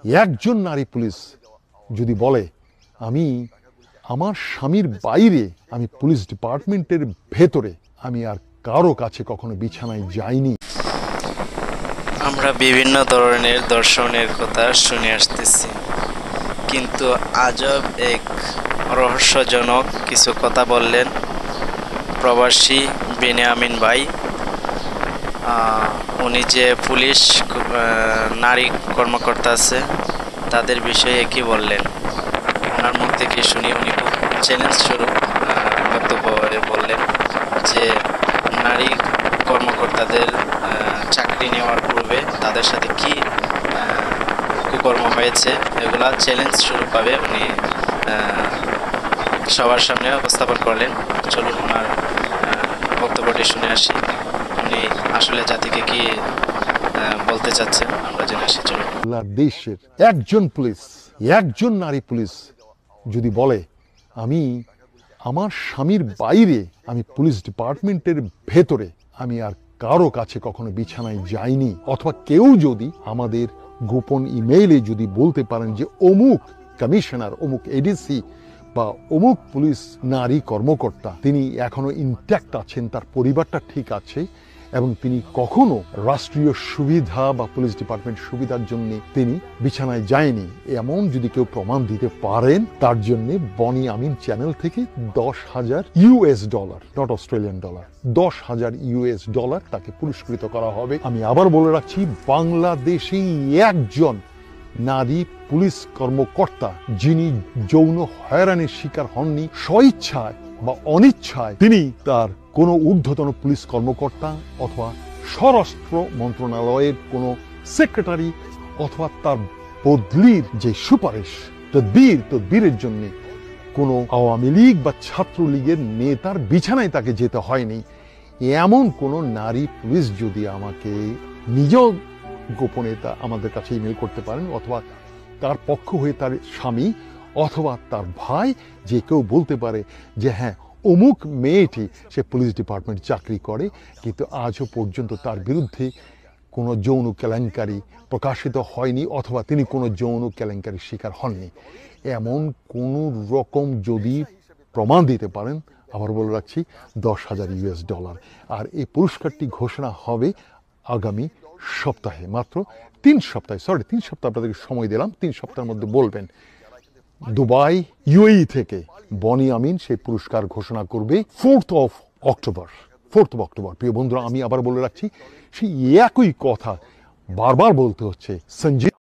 একজন নারী পুলিশ যদি বলে আমি আমার স্বামীর বাইরে আমি পুলিশ ডিপার্টমেন্টের ভেতরে আমি আর কারো কাছে কখনো বিছানায় যাইনি। আমরা বিভিন্ন ধরনের দর্শনের কথা শুনে আসতেছি, কিন্তু আজব এক রহস্যজনক কিছু কথা বললেন প্রবাসী বেনিয়ামিন ভাই। উনি যে পুলিশ নারী কর্মকর্তা আছে তাদের বিষয়ে কি বললেন, ওনার মুখ থেকে শুনি উনি খুব চ্যালেঞ্জ স্বরূপ বক্তব্য বললেন যে নারী কর্মকর্তাদের চাকরি নেওয়ার পূর্বে তাদের সাথে কি কুকর্ম হয়েছে এগুলা চ্যালেঞ্জ স্বরূপভাবে উনি সবার সামনে উপস্থাপন করলেন। চলুন ওনার বক্তব্যটি শুনে আসি, উনি আসলে জাতিকে কি বলতে চাচ্ছেন আমরা জেনে আসি। চলুন। দেশের একজন পুলিশ, একজন নারী পুলিশ যদি বলে আমি আমার স্বামীর বাইরে আমি পুলিশ ডিপার্টমেন্টের ভেতরে আমি আর কারো কাছে কখনো বিছানায় যাইনি, অথবা কেউ যদি আমাদের গোপন ইমেইলে যদি বলতে পারেন যে অমুক কমিশনার, অমুক এডিসি বা অমুক পুলিশ নারী কর্মকর্তা তিনি এখনো ইনট্যাক্ট আছেন, তার পরিবারটা ঠিক আছে এবং তিনি কখনো রাষ্ট্রীয় সুবিধা বা পুলিশ ডিপার্টমেন্ট সুবিধার জন্য তিনি বিছানায় যায়নি, এমন যদি কেউ প্রমাণ দিতে পারেন তার জন্য বনি আমিন চ্যানেল থেকে $10,000, নট অস্ট্রেলিয়ান ডলার, $10,000 তাকে পুরস্কৃত করা হবে। আমি আবার বলে রাখছি, বাংলাদেশে একজন নারী পুলিশ কর্মকর্তা যিনি যৌন হয়রানির শিকার হননি, স্বইচ্ছায় বা অনিচ্ছায় তিনি তার কোনো ঊর্ধ্বতন পুলিশ কর্মকর্তা অথবা স্বরাষ্ট্র মন্ত্রণালয়ের কোনো সেক্রেটারি অথবা তার বদলির যে সুপারিশ তদবিরের জন্য কোনো আওয়ামী লীগ বা ছাত্রলীগের নেতার বিছানায় তাকে যেতে হয়নি, এমন কোনো নারী পুলিশ যদি আমাকে নিজ গোপনে তা আমাদের কাছে ইমেল করতে পারেন, অথবা তার পক্ষ হয়ে তার স্বামী অথবা তার ভাই যে কেউ বলতে পারে যে হ্যাঁ অমুক মেয়েটি সে পুলিশ ডিপার্টমেন্ট চাকরি করে কিন্তু আজও পর্যন্ত তার বিরুদ্ধে কোনো যৌন কেলেঙ্কারি প্রকাশিত হয়নি অথবা তিনি কোনো যৌন কেলেঙ্কারির শিকার হননি, এমন কোনো রকম যদি প্রমাণ দিতে পারেন, আবার বলে রাখছি $10,000। আর এই পুরস্কারটি ঘোষণা হবে আগামী সপ্তাহে, মাত্র 3 সপ্তাহ আপনাদেরকে সময় দিলাম, 3 সপ্তাহের মধ্যে বলবেন। দুবাই ইউএই থেকে বনি আমিন সেই পুরস্কার ঘোষণা করবে 4th of October। প্রিয় বন্ধুরা, আমি আবার বলে রাখছি সেই একই কথা বারবার বলতে হচ্ছে, সঞ্জীব